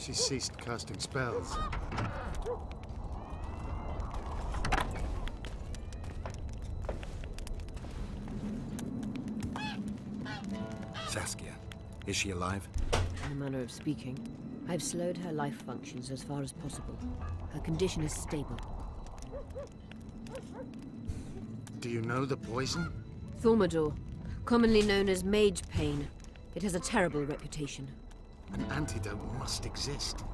She ceased casting spells. Saskia, is she alive? In a manner of speaking. I've slowed her life functions as far as possible. Her condition is stable. Do you know the poison? Thaumadour, commonly known as mage pain. It has a terrible reputation. An antidote must exist.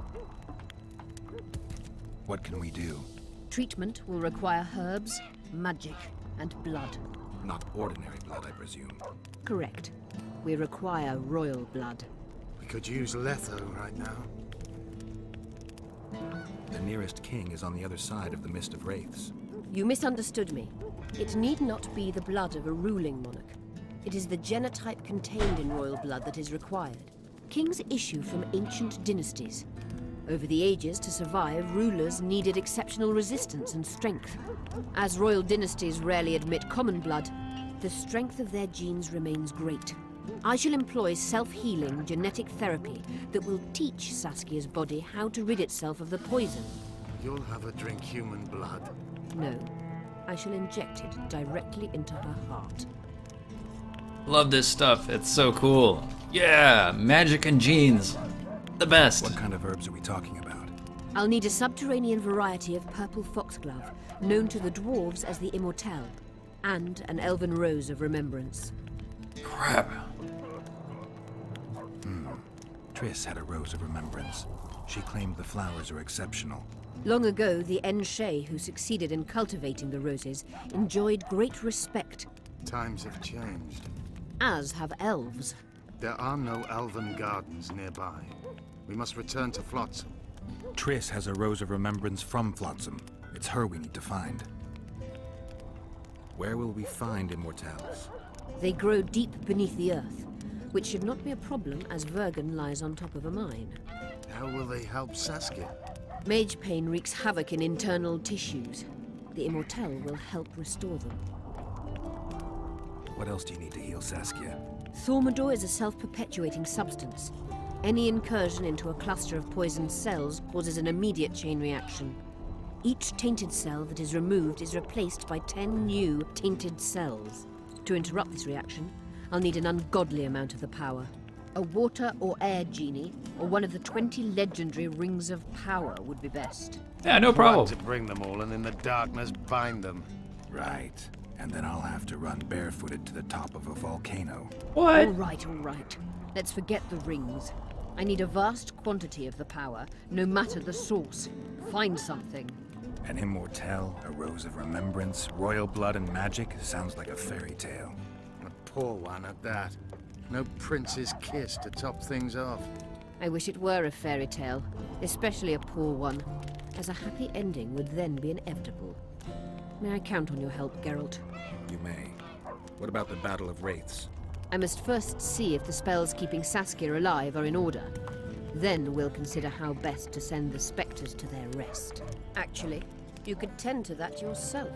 What can we do? Treatment will require herbs, magic, and blood. Not ordinary blood, I presume. Correct. We require royal blood. We could use Letho right now. The nearest king is on the other side of the Mist of Wraiths. You misunderstood me. It need not be the blood of a ruling monarch. It is the genotype contained in royal blood that is required. Kings issue from ancient dynasties. Over the ages, to survive, rulers needed exceptional resistance and strength. As royal dynasties rarely admit common blood, the strength of their genes remains great. I shall employ self-healing genetic therapy that will teach Saskia's body how to rid itself of the poison. You'll have her drink human blood. No, I shall inject it directly into her heart. Love this stuff. It's so cool. Yeah, magic and genes. The best. What kind of herbs are we talking about? I'll need a subterranean variety of purple foxglove, known to the dwarves as the Immortelle, and an elven rose of remembrance. Crap. Triss had a rose of remembrance. She claimed the flowers are exceptional. Long ago, the Enshe who succeeded in cultivating the roses enjoyed great respect, Times have changed. as have elves. There are no elven gardens nearby. We must return to Flotsam. Triss has a rose of remembrance from Flotsam. It's her we need to find. Where will we find Immortelles? They grow deep beneath the earth, which should not be a problem as Vergen lies on top of a mine. How will they help Saskia? Mage pain wreaks havoc in internal tissues. The Immortelle will help restore them. What else do you need to heal Saskia? Thaumadour is a self-perpetuating substance. Any incursion into a cluster of poisoned cells causes an immediate chain reaction. Each tainted cell that is removed is replaced by 10 new tainted cells. To interrupt this reaction, I'll need an ungodly amount of the power. A water or air genie, or one of the 20 legendary rings of power would be best. Yeah, no problem. To bring them all and in the darkness bind them. Right. And then I'll have to run barefooted to the top of a volcano. What? All right. Let's forget the rings. I need a vast quantity of the power, no matter the source. Find something. An Immortelle, a rose of remembrance, royal blood and magic sounds like a fairy tale. A poor one at that. No prince's kiss to top things off. I wish it were a fairy tale, especially a poor one, as a happy ending would then be inevitable. May I count on your help, Geralt? You may. What about the Battle of Wraiths? I must first see if the spells keeping Saskia alive are in order. Then we'll consider how best to send the spectres to their rest. Actually, you could tend to that yourself.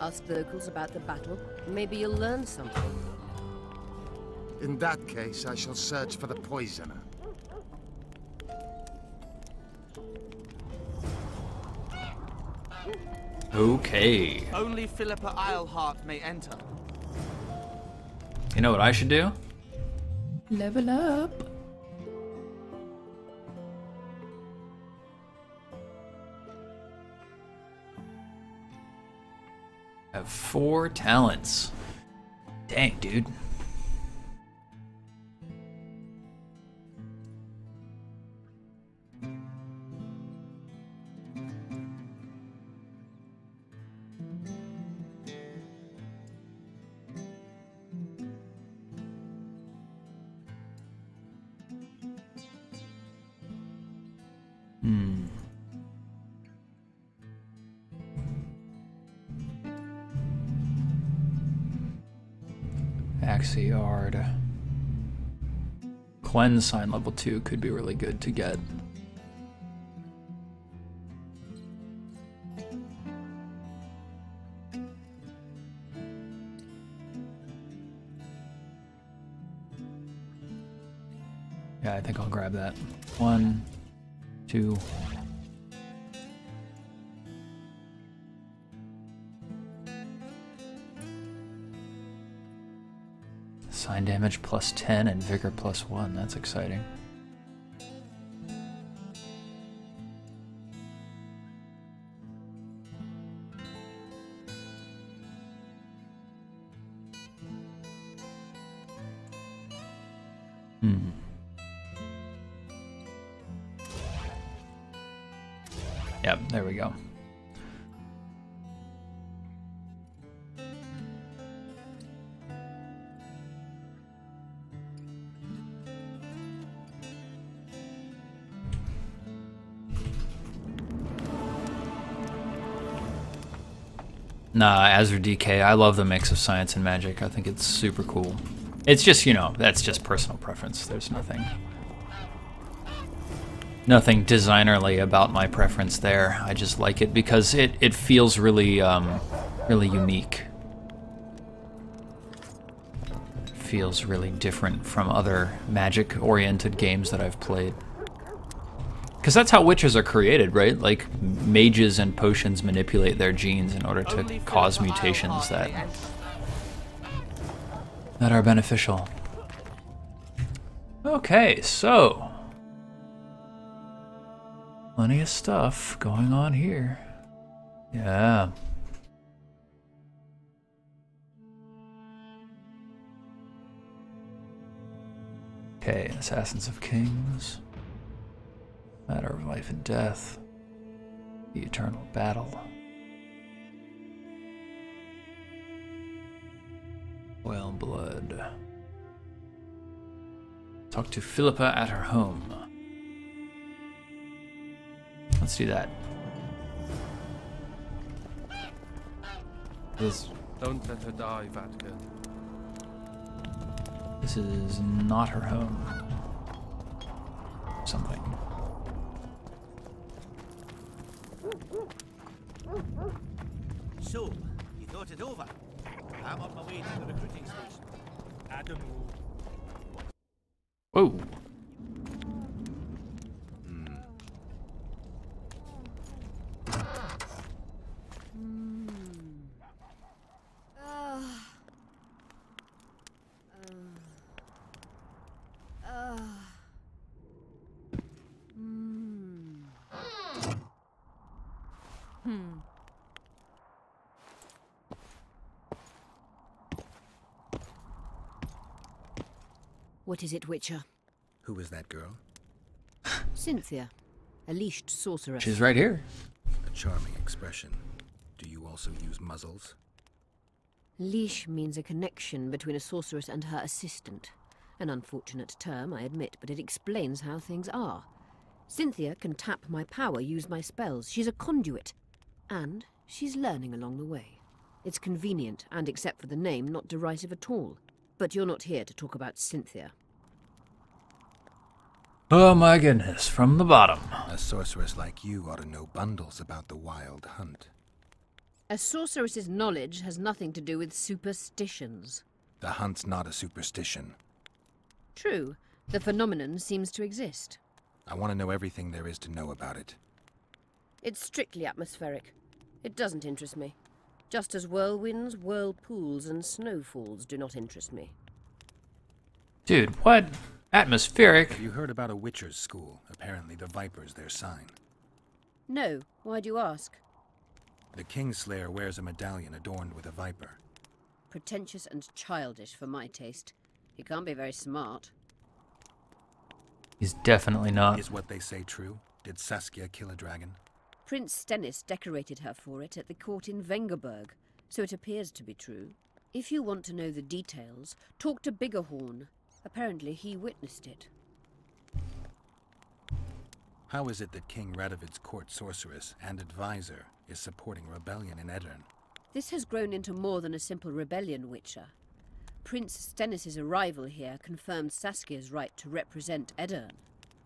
Ask the locals about the battle. Maybe you'll learn something. In that case, I shall search for the poisoner. Okay. Only Philippa Eilhart may enter. You know what I should do? Level up. I have 4 talents. Dang, dude. Axiard. Cleanse sign level 2 could be really good to get. Yeah, I think I'll grab that. 1, 2. Sign damage plus 10 and vigor plus 1. That's exciting. Yep, there we go. Nah, Azure DK, I love the mix of science and magic. I think it's super cool. It's just, you know, that's just personal preference. There's nothing designerly about my preference there. I just like it because it feels really, really unique. It feels really different from other magic-oriented games that I've played. Because that's how witches are created, right? Like, mages and potions manipulate their genes in order to cause mutations that are beneficial. Okay, so plenty of stuff going on here. Yeah. Okay, Assassins of Kings. Matter of life and death. The eternal battle. Royal blood. Talk to Philippa at her home. Let's do that. Don't let her die, Vergen. This is not her home. Something. So, you thought it over? I'm on my way to the recruiting station. Adam. Whoa. What is it, Witcher? Who is that girl? Cynthia, a leashed sorceress. She's right here. A charming expression. Do you also use muzzles? Leash means a connection between a sorceress and her assistant. An unfortunate term, I admit, but it explains how things are. Cynthia can tap my power, use my spells. She's a conduit. And she's learning along the way. It's convenient, and except for the name, not derisive at all. But you're not here to talk about Cynthia. Oh my goodness, from the bottom. A sorceress like you ought to know bundles about the wild hunt. A sorceress's knowledge has nothing to do with superstitions. The hunt's not a superstition. True. The phenomenon seems to exist. I want to know everything there is to know about it. It's strictly atmospheric. It doesn't interest me. Just as whirlwinds, whirlpools, and snowfalls do not interest me. Dude, what? Atmospheric? Have you heard about a witcher's school? Apparently the Viper's their sign. No. Why do you ask? The Kingslayer wears a medallion adorned with a viper. Pretentious and childish for my taste. He can't be very smart. He's definitely not. Is what they say true? Did Saskia kill a dragon? Prince Stennis decorated her for it at the court in Vengerberg, so it appears to be true. If you want to know the details, talk to Biggerhorn. Apparently he witnessed it. How is it that King Radovid's court sorceress and advisor is supporting rebellion in Edirn? This has grown into more than a simple rebellion, Witcher. Prince Stennis' arrival here confirmed Saskia's right to represent Edirn.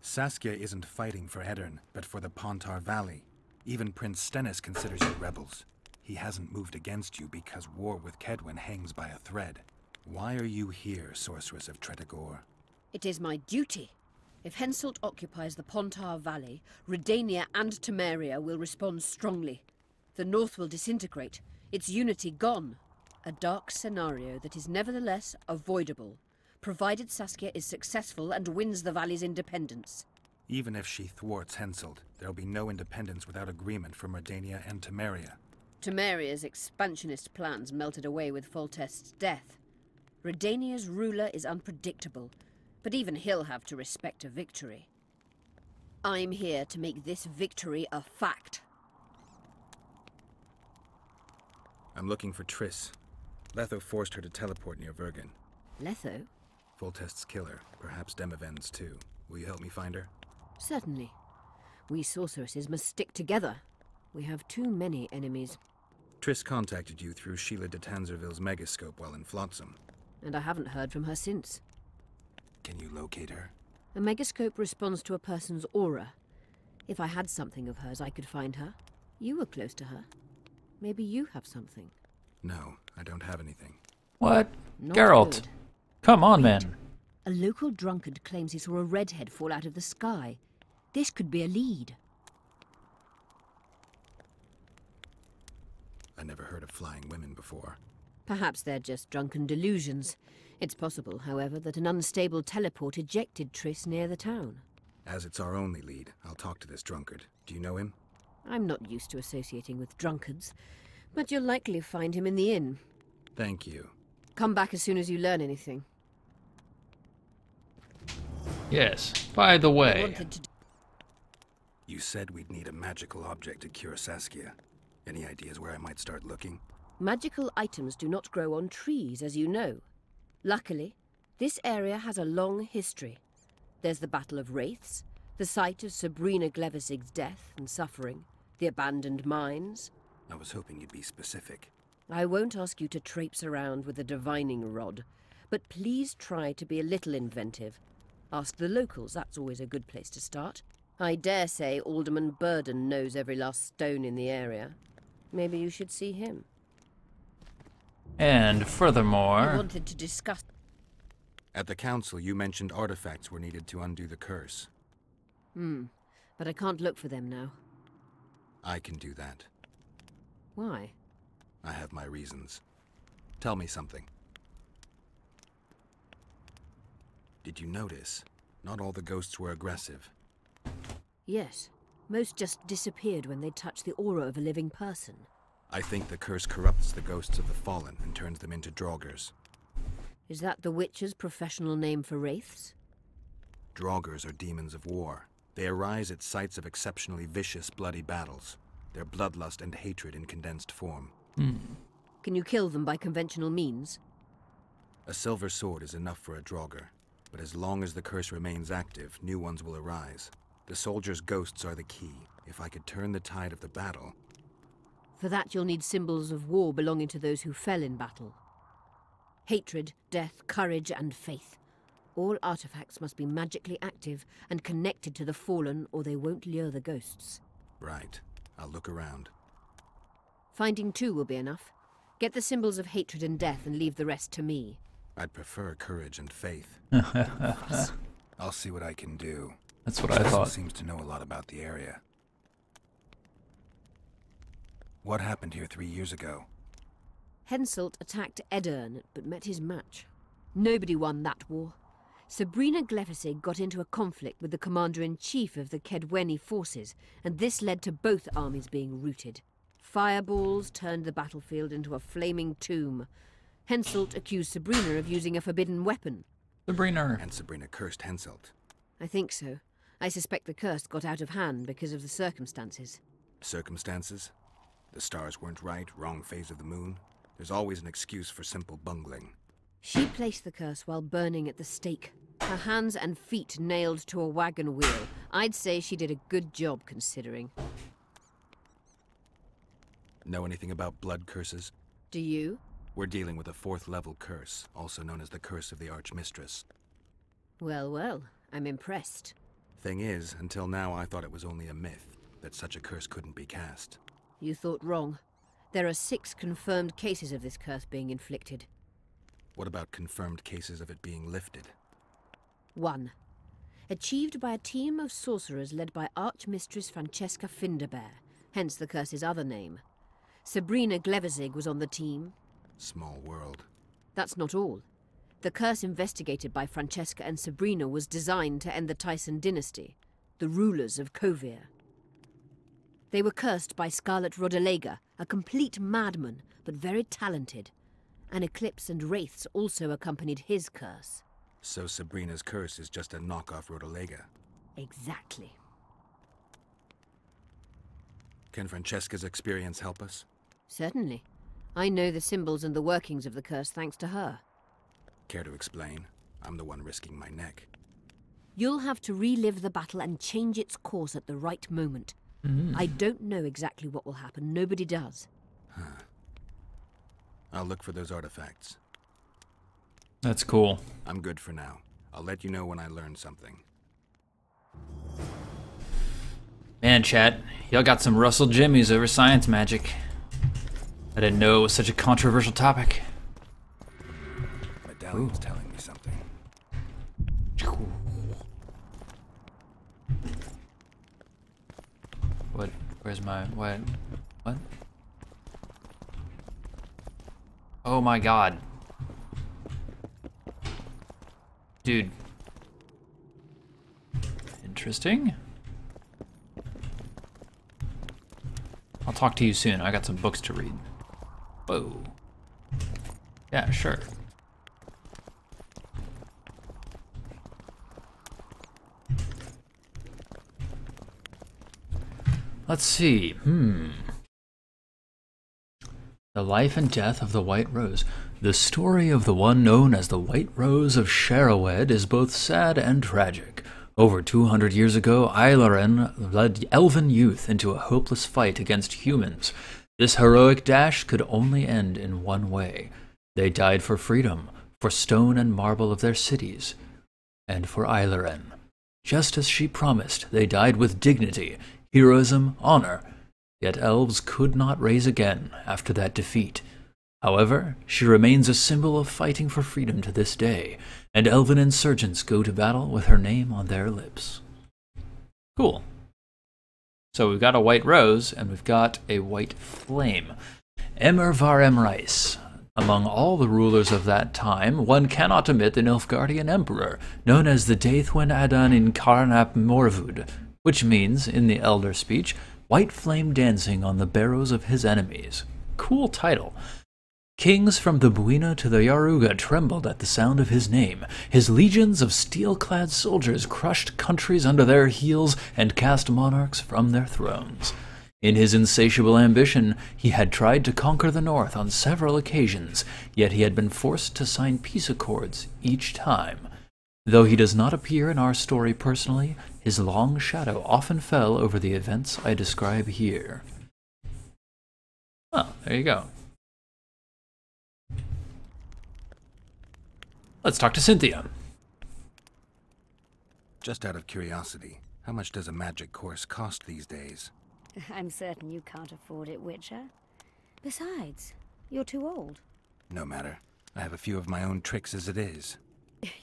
Saskia isn't fighting for Edirn, but for the Pontar Valley. Even Prince Stennis considers you rebels. He hasn't moved against you because war with Kedwin hangs by a thread. Why are you here, Sorceress of Tretagor? It is my duty. If Henselt occupies the Pontar Valley, Redania and Temeria will respond strongly. The North will disintegrate, its unity gone. A dark scenario that is nevertheless avoidable, provided Saskia is successful and wins the Valley's independence. Even if she thwarts Henselt, there'll be no independence without agreement from Redania and Temeria. Temeria's expansionist plans melted away with Foltest's death. Redania's ruler is unpredictable, but even he'll have to respect a victory. I'm here to make this victory a fact. I'm looking for Triss. Letho forced her to teleport near Vergen. Letho? Foltest's killer, perhaps Demiven's too. Will you help me find her? Certainly. We sorceresses must stick together. We have too many enemies. Triss contacted you through Sheila de Tanzerville's megascope while in Flotsam. And I haven't heard from her since. Can you locate her? A megascope responds to a person's aura. If I had something of hers, I could find her. You were close to her. Maybe you have something. No, I don't have anything. What? Not Geralt. good. Come on, man. A local drunkard claims he saw a redhead fall out of the sky. This could be a lead. I never heard of flying women before. Perhaps they're just drunken delusions. It's possible, however, that an unstable teleport ejected Triss near the town. As it's our only lead, I'll talk to this drunkard. Do you know him? I'm not used to associating with drunkards, but you'll likely find him in the inn. Thank you. Come back as soon as you learn anything. Yes. By the I way, wanted to You said we'd need a magical object to cure Saskia. Any ideas where I might start looking? Magical items do not grow on trees, as you know. Luckily, this area has a long history. There's the Battle of Wraiths, the site of Sabrina Glevisig's death and suffering, the abandoned mines. I was hoping you'd be specific. I won't ask you to traipse around with a divining rod, but please try to be a little inventive. Ask the locals, that's always a good place to start. I dare say Alderman Burden knows every last stone in the area. Maybe you should see him. and I furthermore, wanted to discuss... At the council, you mentioned artifacts were needed to undo the curse. But I can't look for them now. I can do that. Why? I have my reasons. Tell me something. Did you notice? Not all the ghosts were aggressive. Yes. Most just disappeared when they touched the aura of a living person. I think the curse corrupts the ghosts of the fallen and turns them into draugrs. Is that the Witcher's professional name for wraiths? Draugrs are demons of war. They arise at sites of exceptionally vicious, bloody battles. Their bloodlust and hatred in condensed form. Can you kill them by conventional means? A silver sword is enough for a draugr, but as long as the curse remains active, new ones will arise. The soldiers' ghosts are the key. If I could turn the tide of the battle... For that you'll need symbols of war belonging to those who fell in battle. Hatred, death, courage, and faith. All artifacts must be magically active and connected to the fallen, or they won't lure the ghosts. Right. I'll look around. Finding two will be enough. Get the symbols of hatred and death and leave the rest to me. I'd prefer courage and faith. I'll see what I can do. that's what I Cecil thought. seems to know a lot about the area. What happened here 3 years ago? Henselt attacked Edirn, but met his match. Nobody won that war. Sabrina Glevisig got into a conflict with the commander-in-chief of the Kedweni forces, and this led to both armies being routed. Fireballs turned the battlefield into a flaming tomb. Henselt accused Sabrina of using a forbidden weapon. Sabrina. And Sabrina cursed Henselt. I think so. I suspect the curse got out of hand because of the circumstances. Circumstances? The stars weren't right, wrong phase of the moon. There's always an excuse for simple bungling. She placed the curse while burning at the stake. Her hands and feet nailed to a wagon wheel. I'd say she did a good job, considering. Know anything about blood curses? Do you? We're dealing with a 4th level curse, also known as the Curse of the Archmistress. Well, well, I'm impressed. Thing is, until now I thought it was only a myth, that such a curse couldn't be cast. You thought wrong. There are 6 confirmed cases of this curse being inflicted. What about confirmed cases of it being lifted? 1. achieved by a team of sorcerers led by Archmistress Francesca Finderbear, hence the curse's other name. Sabrina Glevezig was on the team. Small world. That's not all. The curse investigated by Francesca and Sabrina was designed to end the Tyson dynasty, the rulers of Kovir. They were cursed by Scarlet Rodalega, a complete madman, but very talented. An eclipse and wraiths also accompanied his curse. So Sabrina's curse is just a knockoff Rodalega. Exactly. Can Francesca's experience help us? Certainly. I know the symbols and the workings of the curse thanks to her. Care to explain? I'm the one risking my neck. You'll have to relive the battle and change its course at the right moment. I don't know exactly what will happen. Nobody does. I'll look for those artifacts. That's cool. I'm good for now. I'll let you know when I learn something. Man, chat, y'all got some Russell Jimmies over science magic. I didn't know it was such a controversial topic. Medallion's telling me something. What? Where's my... What? What? Oh my god. Dude. Interesting. I'll talk to you soon. I got some books to read. Whoa. Yeah, sure. Let's see. The Life and Death of the White Rose. The story of the one known as the White Rose of Sharawed is both sad and tragic. Over 200 years ago, Eilhart led elven youth into a hopeless fight against humans. This heroic dash could only end in one way. They died for freedom, for stone and marble of their cities, and for Eilhart. Just as she promised, they died with dignity, heroism, honor. Yet elves could not raise again after that defeat. However, she remains a symbol of fighting for freedom to this day, and elven insurgents go to battle with her name on their lips. Cool. So we've got a white rose, and we've got a white flame. Emir var Emreis. Among all the rulers of that time, one cannot omit the Nilfgaardian emperor, known as the Daethwin Adan in Karnap Morvud, which means, in the Elder speech, white flame dancing on the barrows of his enemies. Cool title. Kings from the Buina to the Yaruga trembled at the sound of his name. His legions of steel-clad soldiers crushed countries under their heels and cast monarchs from their thrones. In his insatiable ambition, he had tried to conquer the north on several occasions, yet he had been forced to sign peace accords each time. Though he does not appear in our story personally, his long shadow often fell over the events I describe here. Well, there you go. Let's talk to Cynthia. Just out of curiosity, how much does a magic course cost these days? I'm certain you can't afford it, Witcher. Besides, you're too old. No matter. I have a few of my own tricks as it is.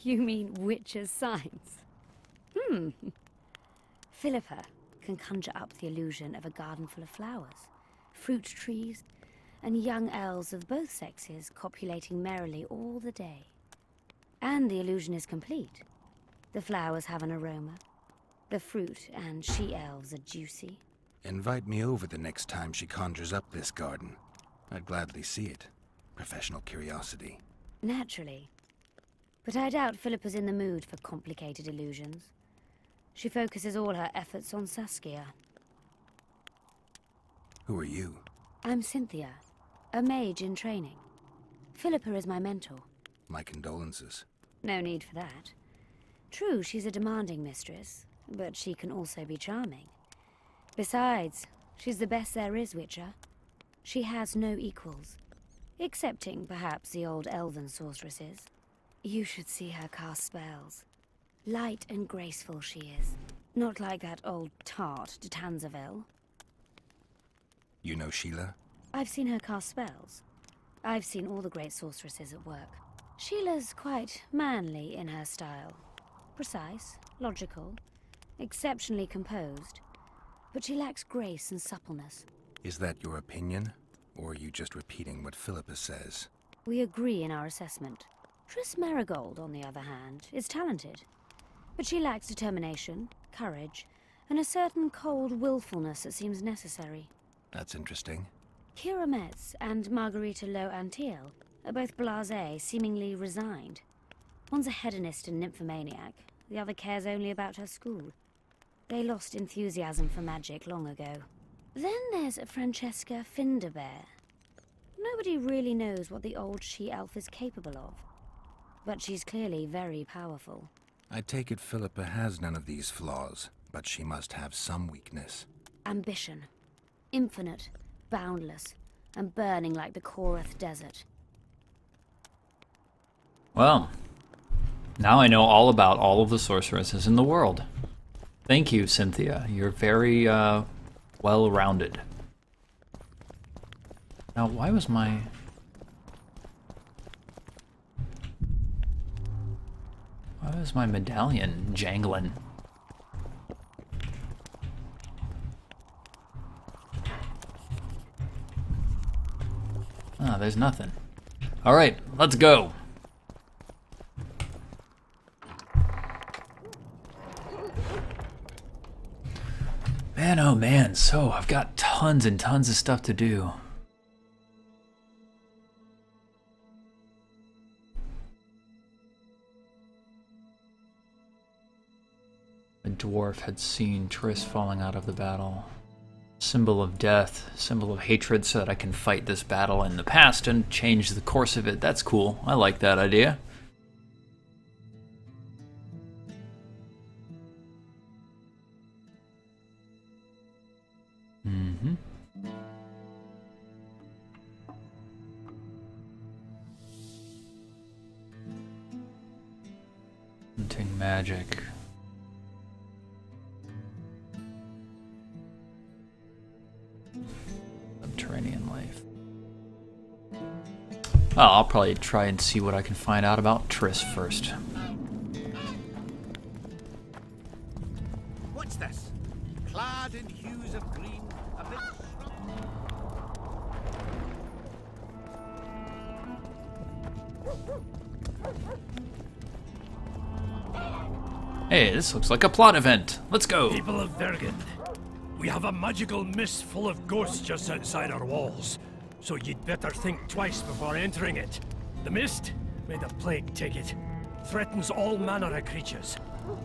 You mean Witcher's signs? Philippa can conjure up the illusion of a garden full of flowers, fruit trees, and young elves of both sexes copulating merrily all the day. And the illusion is complete. The flowers have an aroma. The fruit and she-elves are juicy. Invite me over the next time she conjures up this garden. I'd gladly see it. Professional curiosity. Naturally. But I doubt Philippa's in the mood for complicated illusions. She focuses all her efforts on Saskia. Who are you? I'm Cynthia, a mage in training. Philippa is my mentor. My condolences. No need for that. True, she's a demanding mistress, but she can also be charming. Besides, she's the best there is, Witcher. She has no equals, excepting perhaps the old elven sorceresses. You should see her cast spells. Light and graceful she is. Not like that old tart de Tanzaville. You know Sheila? I've seen her cast spells. I've seen all the great sorceresses at work. Sheila's quite manly in her style, Precise, logical, exceptionally composed, but she lacks grace and suppleness. Is that your opinion? Or are you just repeating what Philippa says? We agree in our assessment. Triss Marigold, on the other hand, is talented, but she lacks determination, courage, and a certain cold willfulness that seems necessary. That's interesting. Kira Metz and Margarita Lo Antiel are both blasé, seemingly resigned. One's a hedonist and nymphomaniac, the other cares only about her school. They lost enthusiasm for magic long ago. Then there's Francesca Finderbear. Nobody really knows what the old she-elf is capable of, but she's clearly very powerful. I take it Philippa has none of these flaws, but she must have some weakness. Ambition. Infinite, boundless, and burning like the Korath Desert. Well, now I know all about all of the sorceresses in the world. Thank you, Cynthia. You're very, well-rounded. Now, why was my... Why was my medallion jangling? Ah, there's nothing. Alright, let's go. Man, oh man, so I've got tons and tons of stuff to do. A dwarf had seen Triss falling out of the battle. Symbol of death, symbol of hatred, so that I can fight this battle in the past and change the course of it. That's cool. I like that idea. Hunting magic. Subterranean life. Oh, I'll probably try and see what I can find out about Triss first. What's this? Clad in hues of green, a bit Hey, this looks like a plot event. Let's go. People of Vergen, we have a magical mist full of ghosts just outside our walls, so you'd better think twice before entering it. The mist, may the plague take it, threatens all manner of creatures.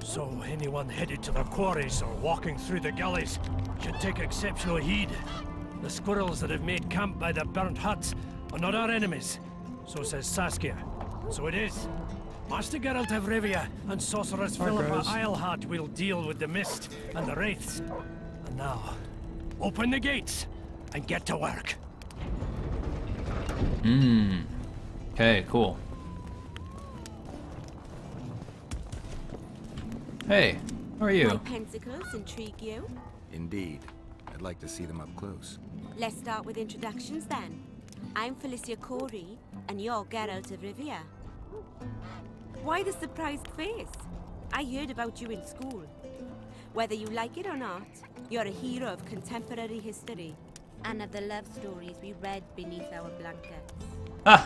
So anyone headed to the quarries or walking through the gullies should take exceptional heed. The squirrels that have made camp by the burnt huts are not our enemies, so says Saskia. So it is. Master Geralt of Rivia and Sorceress Philippa Eilhart will deal with the mist and the wraiths. And now, open the gates and get to work. Okay, cool. Hey, how are you? My pentacles intrigue you? Indeed. I'd like to see them up close. Let's start with introductions then. I'm Felicia Corey, and you're Geralt of Rivia. Why the surprised face? I heard about you in school. Whether you like it or not, you're a hero of contemporary history and of the love stories we read beneath our blankets.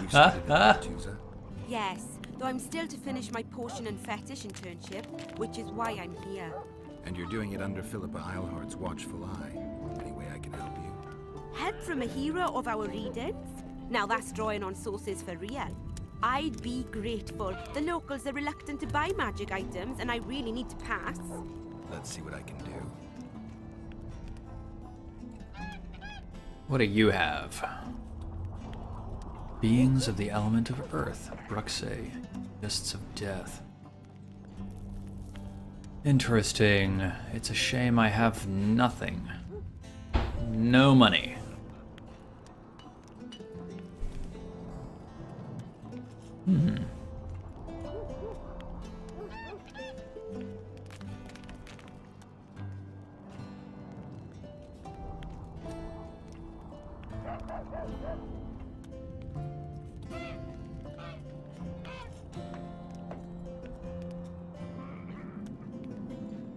You started at Tuza? Yes, though I'm still to finish my potion and fetish internship, which is why I'm here. And you're doing it under Philippa Eilhart's watchful eye. Any way I can help you? Help from a hero of our readings? Now that's drawing on sources for real. I'd be grateful. The locals are reluctant to buy magic items, and I really need to pass. Let's see what I can do. What do you have? Beings of the element of earth, Bruxay, mists of death. Interesting. It's a shame I have nothing. No money.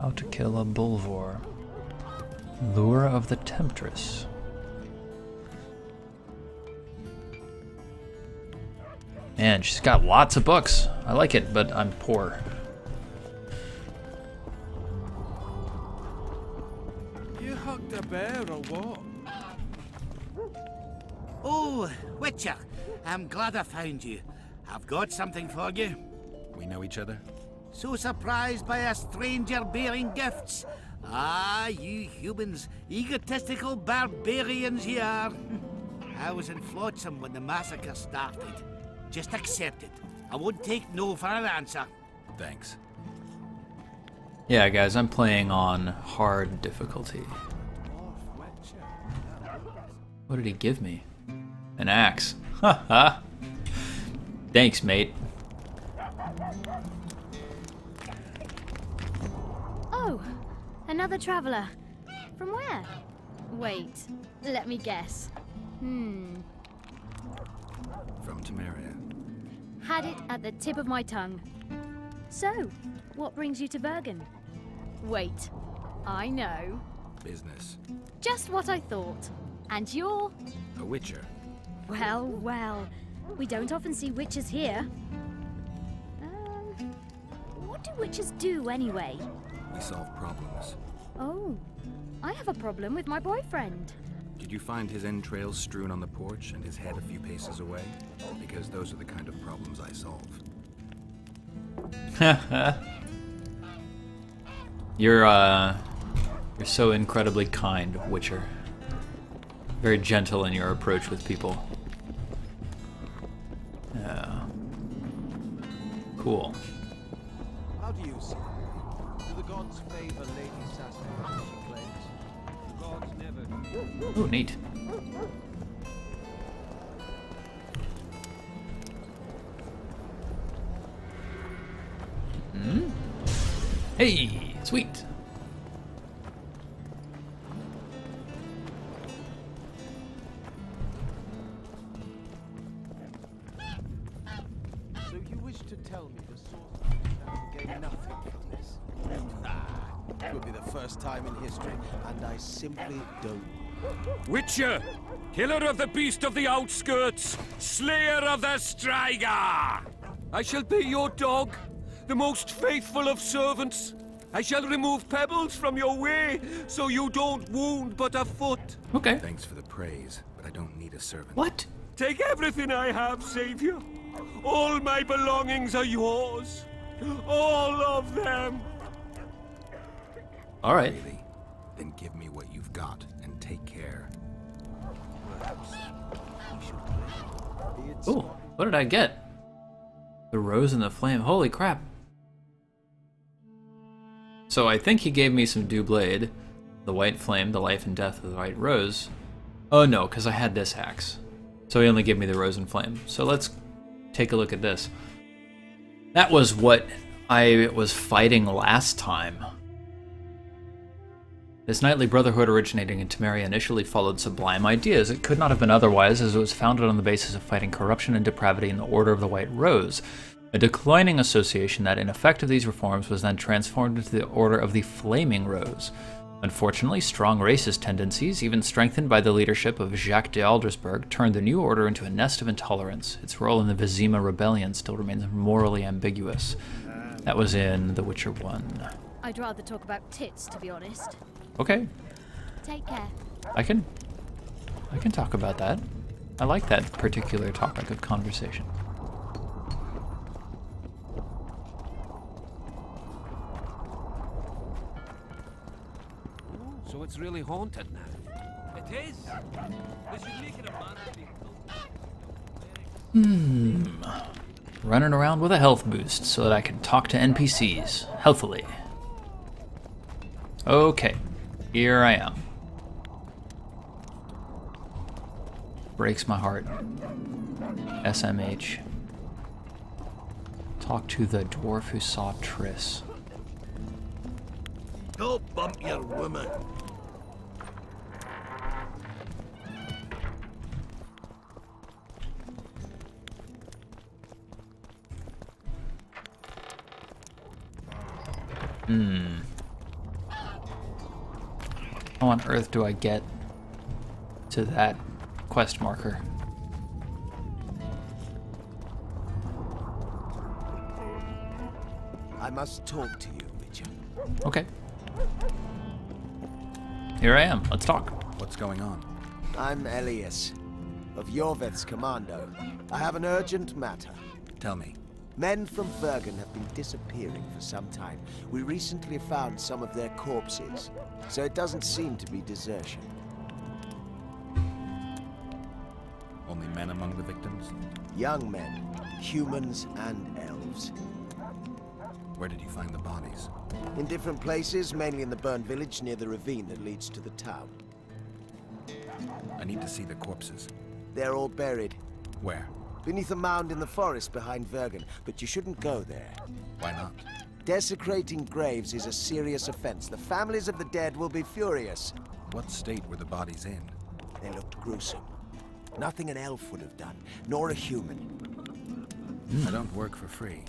How to kill a Bulvor. Lure of the Temptress. Man, she's got lots of books. I like it, but I'm poor. You hugged a bear or what? Oh, Witcher, I'm glad I found you. I've got something for you. We know each other? So surprised by a stranger bearing gifts. Ah, you humans, egotistical barbarians you are. I was in Flotsam when the massacre started. Just accept it. I won't take no for an answer. Thanks. Yeah, guys, I'm playing on hard difficulty. What did he give me? An axe. Haha. Thanks, mate. Oh, another traveler. From where? Wait, let me guess. From Temeria. Had it at the tip of my tongue. So, what brings you to Vergen? Wait, I know. Business. Just what I thought. And you're? A witcher. Well, well. We don't often see witches here. What do witches do anyway? We solve problems. Oh, I have a problem with my boyfriend. Did you find his entrails strewn on the porch and his head a few paces away? Because those are the kind of problems I solve. You're so incredibly kind, Witcher. Very gentle in your approach with people. Yeah. Cool. How do you see it? Do the gods favor Lady Saskia as she claims? The gods never do. Oh, neat. Hmm? Hey, sweet. So you wish to tell me the sorcerers shall gain nothing from this? It would be the first time in history, and I simply don't. Witcher! Killer of the beast of the outskirts! Slayer of the Striga! I shall be your dog, the most faithful of servants. I shall remove pebbles from your way, so you don't wound but a foot. Okay. Thanks for the praise, but I don't need a servant. What? Take everything I have, Savior. All my belongings are yours. All of them. All right. Really? Then give me what you've got and take care. Ooh, what did I get? The rose and the flame. Holy crap. So I think he gave me some Doublade, the white flame, the life and death of the white rose. Oh no, because I had this axe. So he only gave me the rose and flame. So let's take a look at this. That was what I was fighting last time. This knightly brotherhood originating in Temeria initially followed sublime ideas. It could not have been otherwise, as it was founded on the basis of fighting corruption and depravity in the Order of the White Rose, a declining association that in effect of these reforms was then transformed into the Order of the Flaming Rose. Unfortunately, strong racist tendencies, even strengthened by the leadership of Jacques de Aldersberg, turned the new order into a nest of intolerance. Its role in the Vizima Rebellion still remains morally ambiguous. That was in The Witcher 1. I'd rather talk about tits, to be honest. Okay, Take care. I can talk about that. I like that particular topic of conversation. So it's really haunted now. It is. They should make it a man. Running around with a health boost so that I can talk to NPCs healthily. Okay, here I am. Breaks my heart. SMH. Talk to the dwarf who saw Triss. Don't bump your woman. How on earth do I get to that quest marker? I must talk to you, Witcher. Okay. Here I am. Let's talk. What's going on? I'm Elias, of Jorveth's commando. I have an urgent matter. Tell me. Men from Vergen have been disappearing for some time. We recently found some of their corpses, so it doesn't seem to be desertion. Only men among the victims? Young men, humans and elves. Where did you find the bodies? In different places, mainly in the burned village near the ravine that leads to the town. I need to see the corpses. They're all buried. Where? Beneath a mound in the forest behind Vergen, but you shouldn't go there. Why not? Desecrating graves is a serious offense. The families of the dead will be furious. What state were the bodies in? They looked gruesome. Nothing an elf would have done, nor a human. I don't work for free.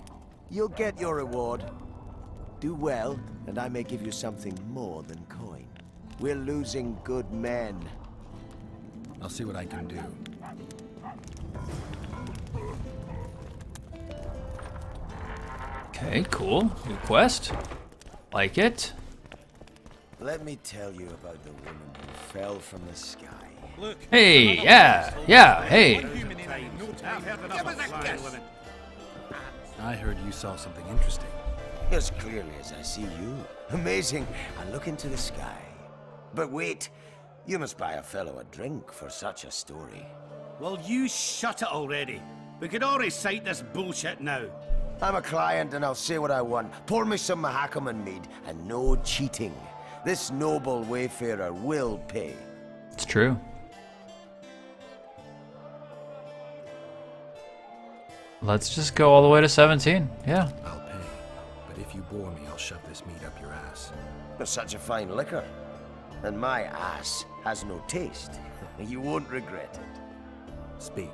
You'll get your reward. Do well, and I may give you something more than coin. We're losing good men. I'll see what I can do. Okay, cool. New quest. Like it. Let me tell you about the woman who fell from the sky. Hey, yeah, hey. I heard you saw something interesting. As clearly as I see you. Amazing. I look into the sky. But wait, you must buy a fellow a drink for such a story. Well, you shut it already. We could all recite this bullshit now. I'm a client and I'll say what I want. Pour me some Mahakaman mead and no cheating. This noble wayfarer will pay. It's true. Let's just go all the way to 17. Yeah. I'll pay. But if you bore me, I'll shove this meat up your ass. It's such a fine liquor. And my ass has no taste. You won't regret it. Speak.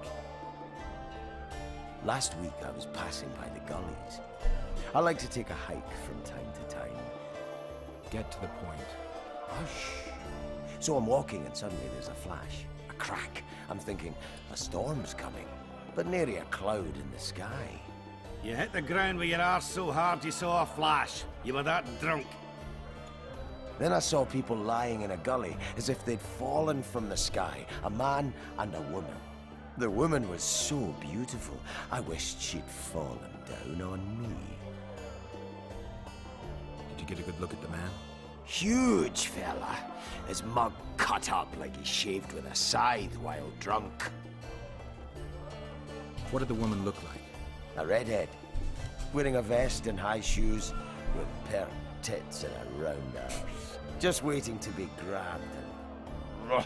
Last week I was passing by the gullies. I like to take a hike from time to time. Get to the point. Hush. So I'm walking and suddenly there's a flash. A crack. I'm thinking, a storm's coming. But nary a cloud in the sky. You hit the ground with your arse so hard you saw a flash. You were that drunk. Then I saw people lying in a gully as if they'd fallen from the sky. A man and a woman. The woman was so beautiful, I wished she'd fallen down on me. Did you get a good look at the man? Huge fella. His mug cut up like he shaved with a scythe while drunk. What did the woman look like? A redhead. Wearing a vest and high shoes with pert tits and a round arse. Just waiting to be grabbed and...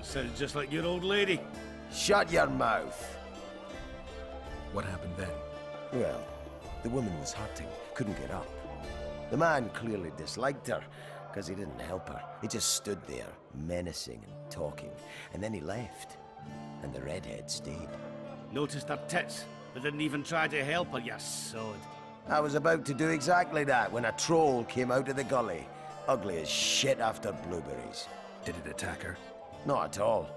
Sounds just like your old lady. Shut your mouth. What happened then? Well, the woman was hurting, couldn't get up. The man clearly disliked her, because he didn't help her. He just stood there, menacing and talking, and then he left. And the redhead stayed. Noticed her tits, but didn't even try to help her, you sod. I was about to do exactly that when a troll came out of the gully. Ugly as shit after blueberries. Did it attack her? Not at all.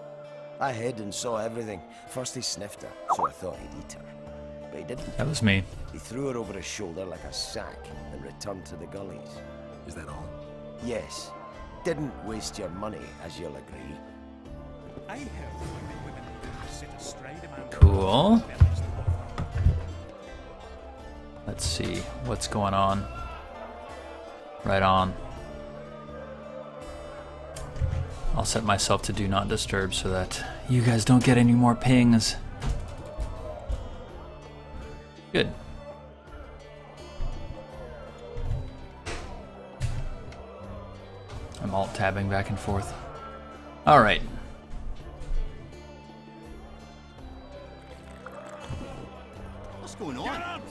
I hid and saw everything. First he sniffed her, so I thought he'd eat her. But he didn't. That was me. He threw her over his shoulder like a sack and returned to the gullies. Is that all? Yes. Didn't waste your money, as you'll agree. I have women who sit astride a man. Cool. Let's see what's going on. Right on. I'll set myself to do not disturb so that you guys don't get any more pings. Good. I'm alt-tabbing back and forth. All right. What's going on?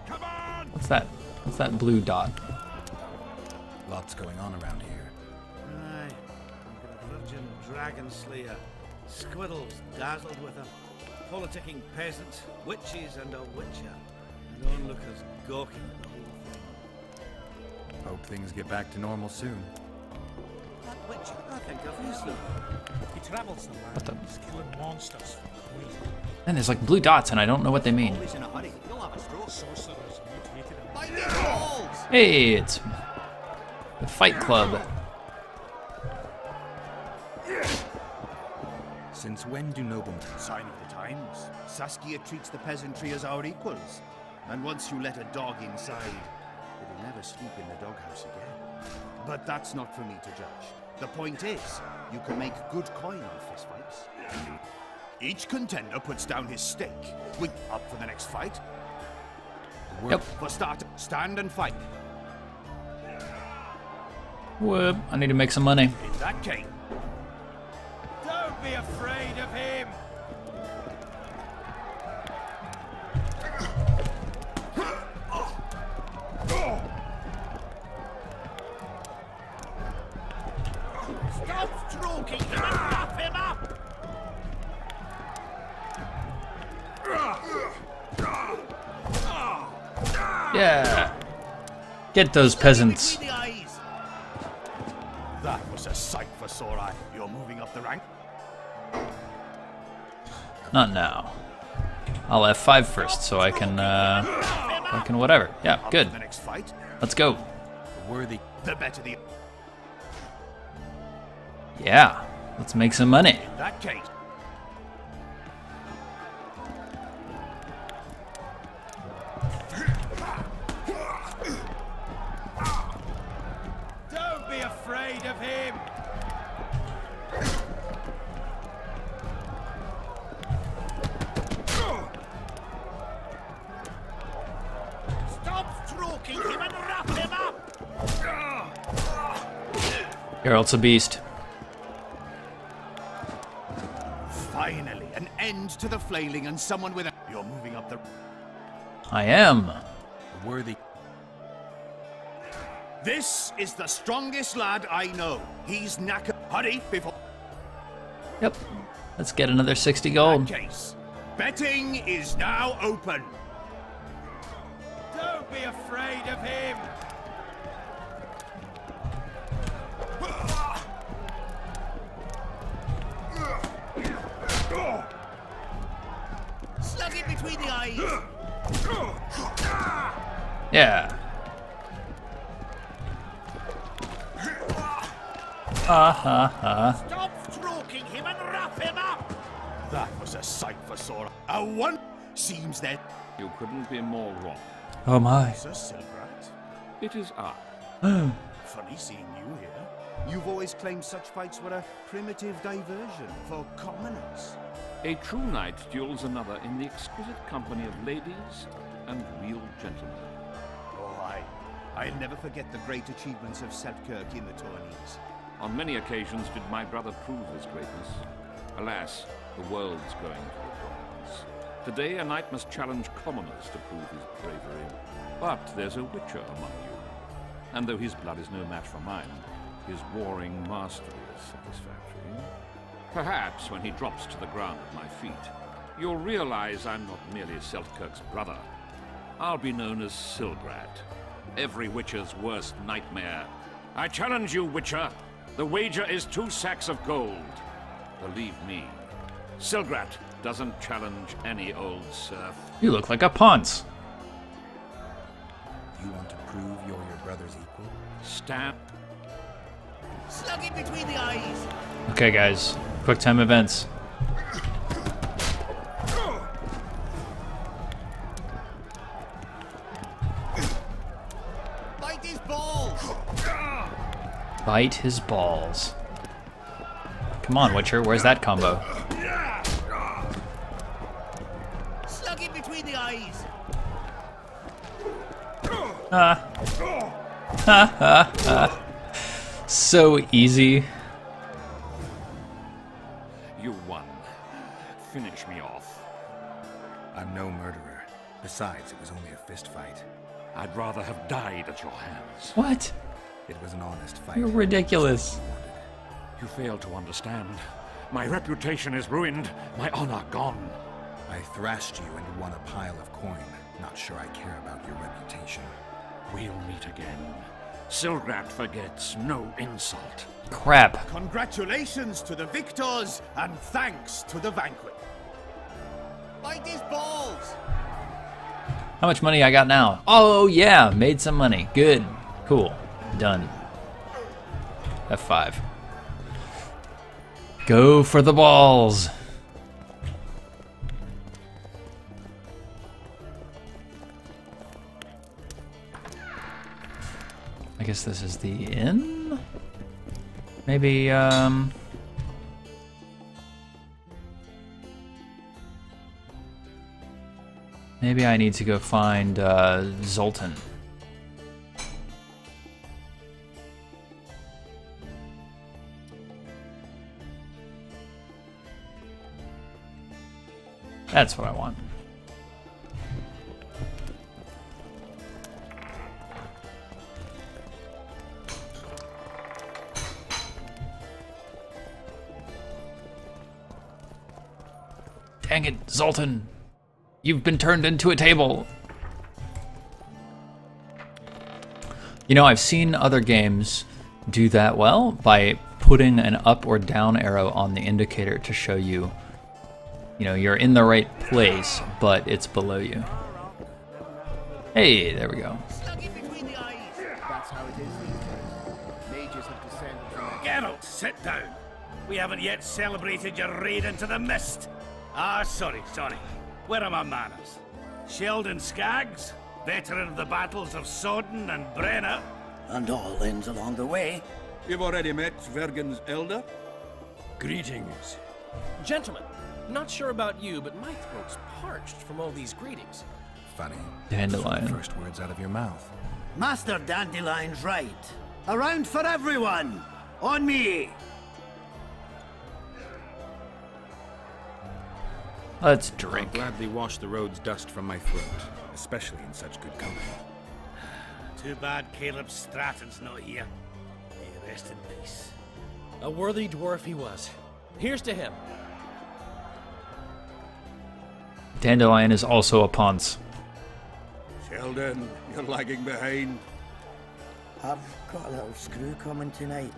Come on! What's that? What's that blue dot? Lots going on around here. Aye. We've got a virgin dragon slayer. Squirrels dazzled with her. Politicking peasants, witches and a witcher. And onlookers gawking at the whole thing. Hope things get back to normal soon. that witcher? I think I've seen. He travels the What the? land, killing monsters for free. And there's like blue dots, and I don't know what they mean. Always in a hurry. You'll have a stroke. Sorcerers mutated him. By the balls! Hey, it's the Fight Club. Since when do noblemen... Sign of the times. Saskia treats the peasantry as our equals. And once you let a dog inside, it'll never sleep in the doghouse again. But that's not for me to judge. The point is, you can make good coin on fistfights. Each contender puts down his stake. We up for the next fight? Yep. For start, stand and fight. Whoop, I need to make some money. In that case... Don't be afraid of him! Stop stroking him and wrap him up! Yeah. Get those peasants. That was a sight for sore eye. You're moving up the rank. Not now. I'll F5 first so I can whatever. Yeah, good. The next fight. Let's go. Worthy. The better the... Yeah. Let's make some money. In that case... Don't be afraid of him! Stop stroking him and wrap him up! Eilhart's a beast. Finally, an end to the flailing and someone with a... You're moving up the... I am. Worthy. This is the strongest lad I know. He's knackered. Hurry before... Yep. Let's get another 60 gold. Case. Betting is now open. Don't be afraid of him. Slug it between the eyes! Yeah. Ha ha ha. Stop stroking him and wrap him up! That was a sight for sore. A one seems that... You couldn't be more wrong. Oh my. Sir Silbrat? It is I. Funny seeing you here. You've always claimed such fights were a primitive diversion for commoners. A true knight duels another in the exquisite company of ladies and real gentlemen. Oh, I'll never forget the great achievements of Selkirk in the tourneys. On many occasions did my brother prove his greatness. Alas, the world's going to the dogs. Today a knight must challenge commoners to prove his bravery. But there's a witcher among you. And though his blood is no match for mine, his warring mastery is satisfactory. Perhaps when he drops to the ground at my feet, you'll realize I'm not merely Selkirk's brother. I'll be known as Silbrat, every witcher's worst nightmare. I challenge you, witcher. The wager is 2 sacks of gold. Believe me, Silbrat doesn't challenge any old serf. You look like a ponce. You want to prove you're your brother's equal? Stand. Slug it between the eyes! Okay, guys. Quick time events. Bite his balls! Bite his balls. Come on, Witcher. Where's that combo? Slug it between the eyes! So easy. You won. Finish me off. I'm no murderer. Besides, it was only a fist fight. I'd rather have died at your hands. What? It was an honest fight. You're ridiculous. You fail to understand. My reputation is ruined, my honor gone. I thrashed you and won a pile of coin. Not sure I care about your reputation. We'll meet again. Silrat forgets no insult. Crap. Congratulations to the victors, and thanks to the vanquished. Find these balls! How much money I got now? Oh yeah, made some money. Good. Cool. Done. F5. Go for the balls. I guess this is the inn? Maybe, maybe I need to go find, Zoltan. That's what I want. Dang it, Zoltan. You've been turned into a table. You know, I've seen other games do that well by putting an up or down arrow on the indicator to show you, you know, you're in the right place, but it's below you. Hey, there we go. Geralt, sit down. We haven't yet celebrated your raid into the mist. Ah, sorry. Where are my manners? Sheldon Skaggs, veteran of the battles of Sodden and Brenna. And all ends along the way. You've already met Vergen's elder? Greetings. Gentlemen, not sure about you, but my throat's parched from all these greetings. Funny. Dandelion. First words out of your mouth. Master Dandelion's right. Around for everyone. On me. Let's drink. I'll gladly wash the road's dust from my throat, especially in such good company. Too bad Caleb Stratton's not here. May he rest in peace. A worthy dwarf he was. Here's to him. Dandelion is also a ponce. Sheldon, you're lagging behind. I've got a little screw coming tonight.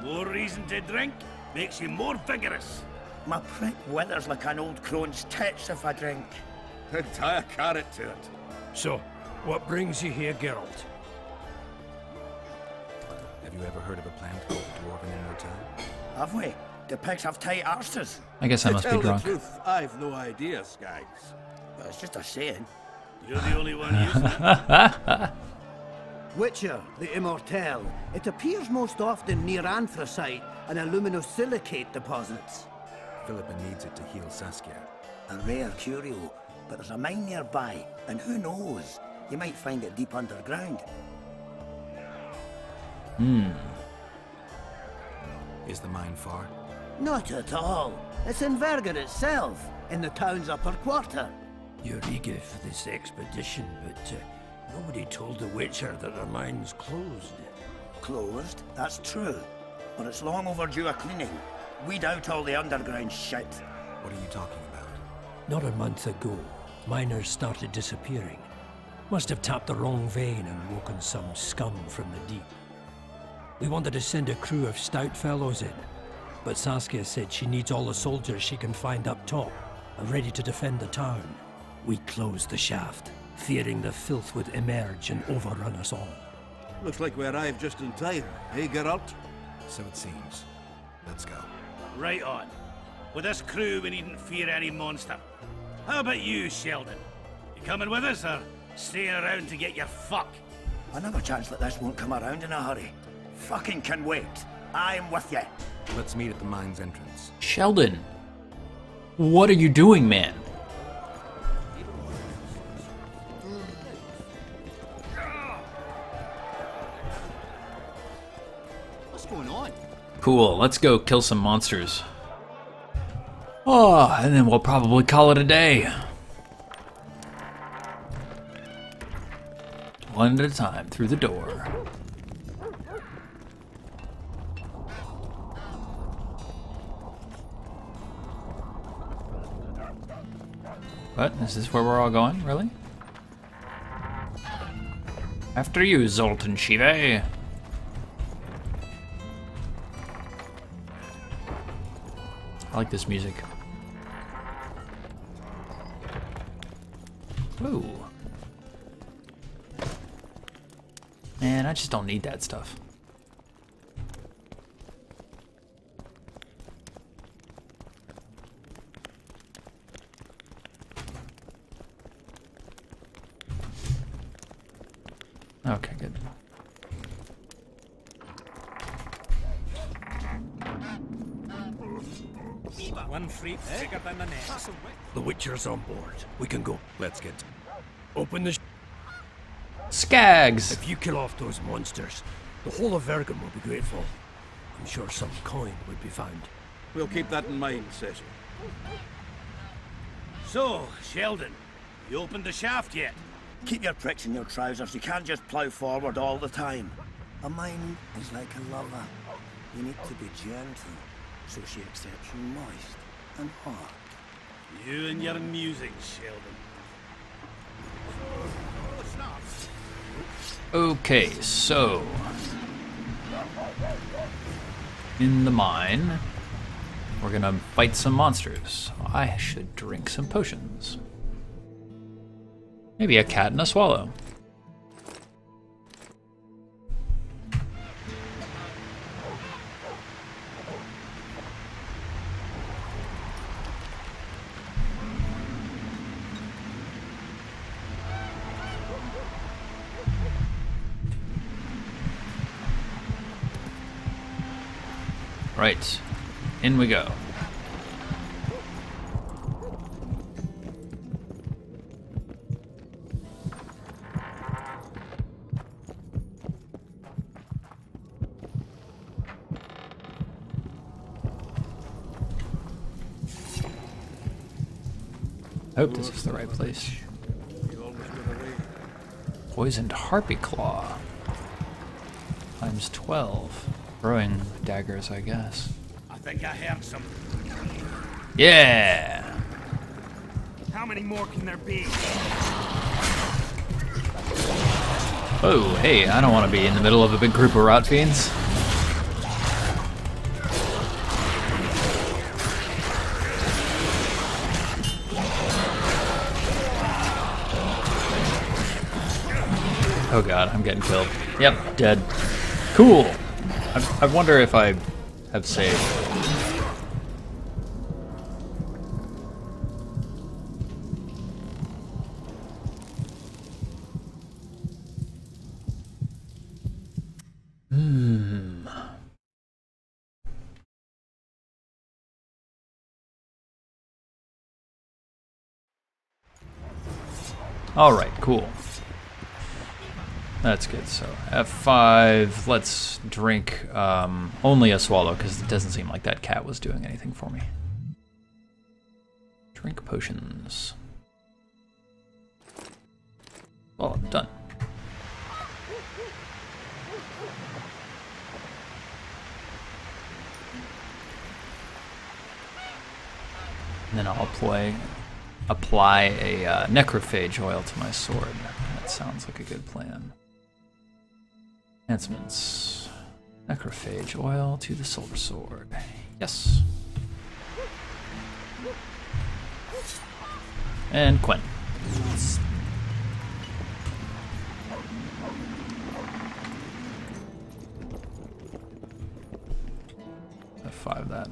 More reason to drink makes you more vigorous. My prick withers like an old crone's tits if I drink. Tie a carrot to it. So, what brings you here, Geralt? Have you ever heard of a plant called Dwarven Immortal? Have we? The pigs have tight arses. I guess I must be drunk. To tell the truth, I've no idea, Skaggs. Well, it's just a saying. You're the only one using it. Witcher, the Immortal. It appears most often near anthracite and aluminosilicate deposits. Philippa needs it to heal Saskia. A rare curio, but there's a mine nearby, and who knows? You might find it deep underground. Is the mine far? Not at all. It's in Vergen itself, in the town's upper quarter. You're eager for this expedition, but nobody told the Witcher that the mine's closed. Closed? That's true. But it's long overdue a cleaning. Weed out all the underground shit. What are you talking about? Not a month ago, miners started disappearing. Must have tapped the wrong vein and woken some scum from the deep. We wanted to send a crew of stout fellows in, but Saskia said she needs all the soldiers she can find up top and ready to defend the town. We closed the shaft, fearing the filth would emerge and overrun us all. Looks like we arrived just in time, eh, Geralt? So it seems. Let's go. Right on. With this crew, we needn't fear any monster. How about you, Sheldon? You coming with us, or staying around to get your fuck? Another chance that this won't come around in a hurry. Fucking can wait. I'm with you. Let's meet at the mine's entrance. Sheldon, what are you doing, man? What's going on? Cool, let's go kill some monsters. Oh, and then we'll probably call it a day. One at a time, through the door. What? Is this where we're all going? Really? After you, Zoltan Shive. like this music. Ooh. Man, I just don't need that stuff. Okay, good. One free bigger than the next. The Witcher's on board. We can go. Let's get... Open the... Skags! If you kill off those monsters, the whole of Vergen will be grateful. I'm sure some coin would be found. We'll keep that in mind, Cecil. So, Sheldon, you opened the shaft yet? Keep your pricks in your trousers. You can't just plough forward all the time. A mind is like a lover. You need to be gentle, so she accepts you moist and hot. You and your music, Sheldon. Okay, so... in the mine, we're gonna fight some monsters. I should drink some potions. Maybe a cat and a swallow. Right, in we go. I hope this is the right place. Poisoned harpy claw. Times 12. Throwing daggers, I guess. I think I heard something. Yeah! How many more can there be? Oh, hey, I don't want to be in the middle of a big group of rot fiends. Oh god, I'm getting killed. Yep, dead. Cool! I wonder if I have saved. Alright, cool. That's good. So F5, let's drink only a swallow because it doesn't seem like that cat was doing anything for me. Drink potions. Well, done. And then I'll apply a necrophage oil to my sword. That sounds like a good plan. Enhancements. Necrophage oil to the silver sword. Yes. And Quinn. F5 that.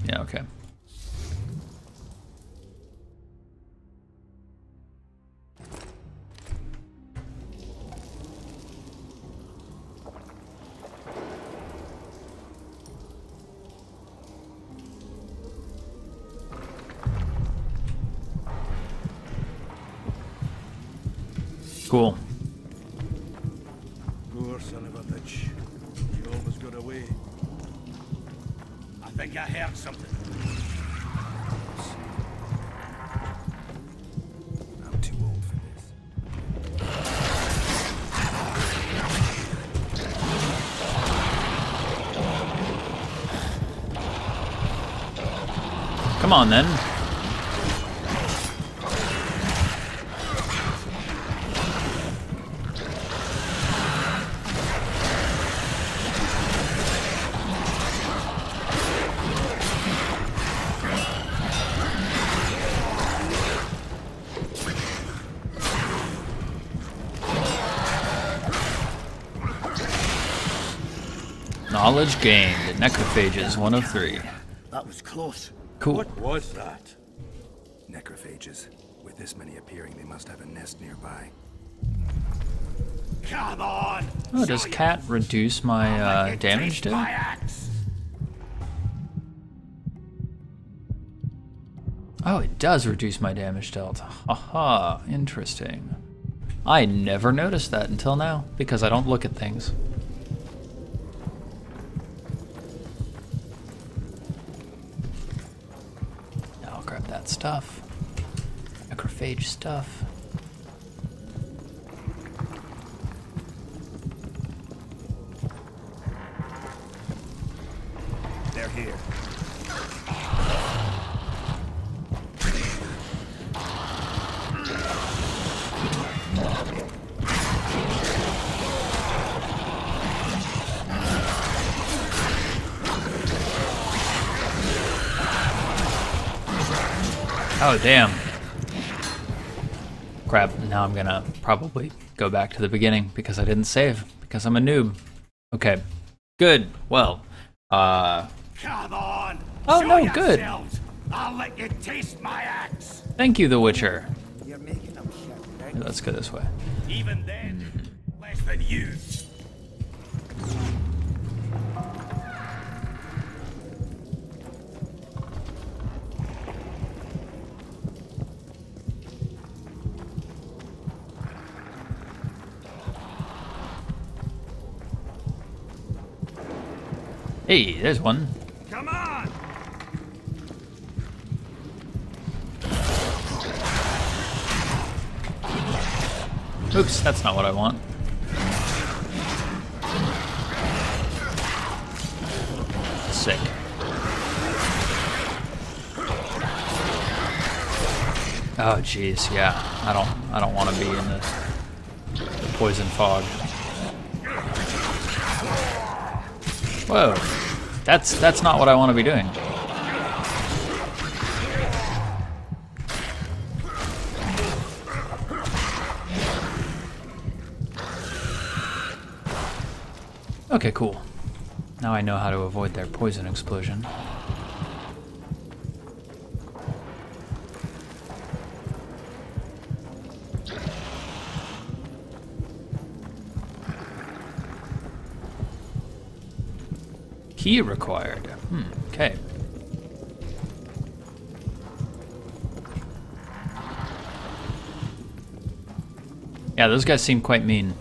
Yeah, okay. Cool. Poor son of a bitch. He almost got away. I think I heard something. I'm too old for this. Come on then. Knowledge gained. Necrophages, 1 of 3. That was close. Cool. What was that? Necrophages. With this many appearing, they must have a nest nearby. Come on! Oh, does cat reduce my damage dealt? Oh, it does reduce my damage dealt. Haha, interesting. I never noticed that until now, because I don't look at things. I'll grab that stuff. Necrophage stuff. They're here. Oh, damn. Crap, now I'm gonna probably go back to the beginning because I didn't save, because I'm a noob. Okay, good. Well, Come on! Oh, no, good. Yourselves. I'll let you taste my axe! Thank you, The Witcher. You're making them shit, right? Let's go this way. Even then, less than you. Hey, there's one. Come on! Oops, that's not what I want. Sick. Oh jeez, yeah. I don't want to be in the poison fog. Whoa. That's not what I want to be doing. Okay, cool. Now I know how to avoid their poison explosion. Key required. Okay. Yeah, those guys seem quite mean.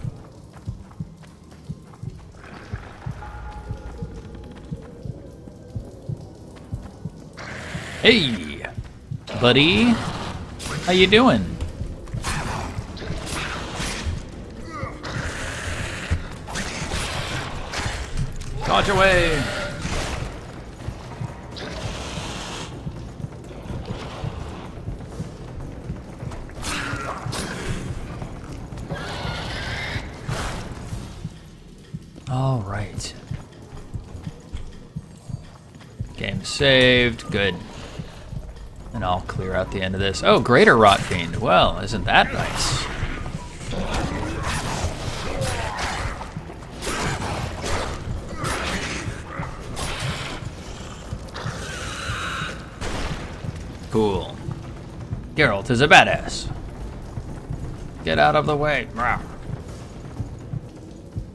Hey, buddy. How you doing? Dodge away. All right. Game saved. Good. And I'll clear out the end of this. Oh, Greater Rot Fiend. Well, isn't that nice? Cool. Geralt is a badass. Get out of the way.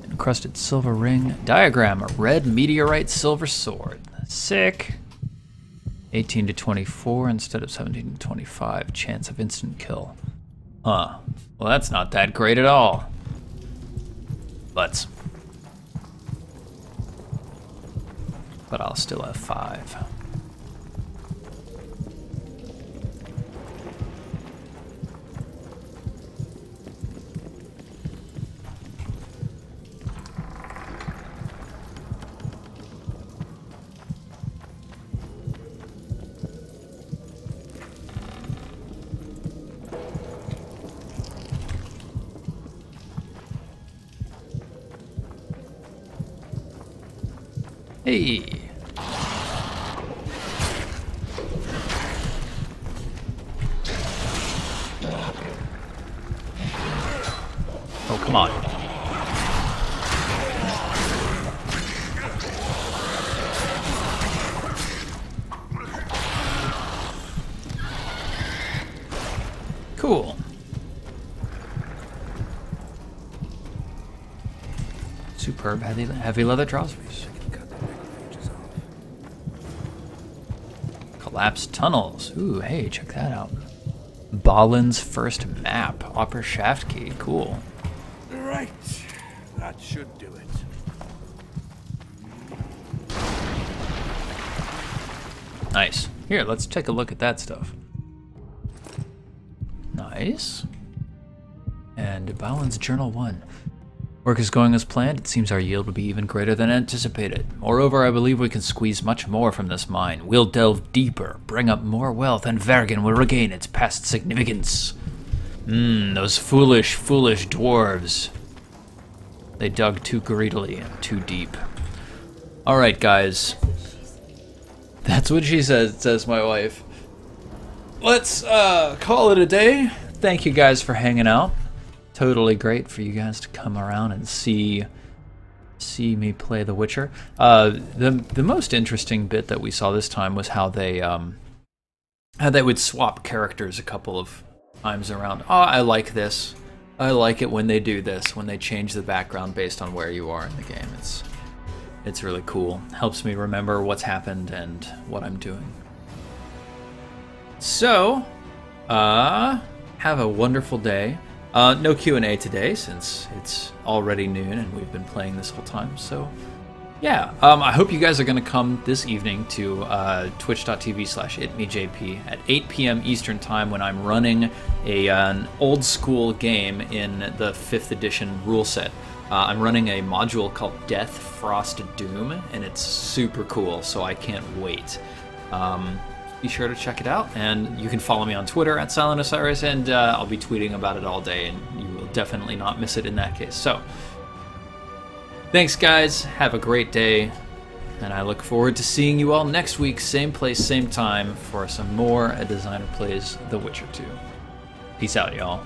Encrusted silver ring. Diagram, a red meteorite silver sword. Sick. 18 to 24 instead of 17 to 25. Chance of instant kill. Huh. Well, that's not that great at all. But I'll still have 5. Hey. Oh, come on. superb heavy leather trousers. Collapsed tunnels. Ooh, hey, check that out. Balin's first map. Upper shaft key. Cool. Right. That should do it. Nice. Here, let's take a look at that stuff. Nice. And Balin's Journal 1. Work is going as planned. It seems our yield will be even greater than anticipated. Moreover, I believe we can squeeze much more from this mine. We'll delve deeper, bring up more wealth, and Vergen will regain its past significance. Those foolish, foolish dwarves. They dug too greedily and too deep. Alright, guys. That's what she says my wife. Let's call it a day. Thank you guys for hanging out. Totally great for you guys to come around and see me play The Witcher. The most interesting bit that we saw this time was how they would swap characters a couple of times around. Oh, I like this. I like it when they do this, when they change the background based on where you are in the game. It's really cool. Helps me remember what's happened and what I'm doing. So, have a wonderful day. No Q&A today since it's already noon and we've been playing this whole time. So, yeah. I hope you guys are going to come this evening to twitch.tv/itmejp at 8 p.m. Eastern Time when I'm running an old school game in the 5th edition rule set. I'm running a module called Death, Frost, Doom, and it's super cool, so I can't wait. Be sure to check it out, and you can follow me on Twitter at SilentOsiris, and I'll be tweeting about it all day, and you will definitely not miss it in that case. So, thanks guys, have a great day, and I look forward to seeing you all next week, same place, same time, for some more A Designer Plays The Witcher 2. Peace out, y'all.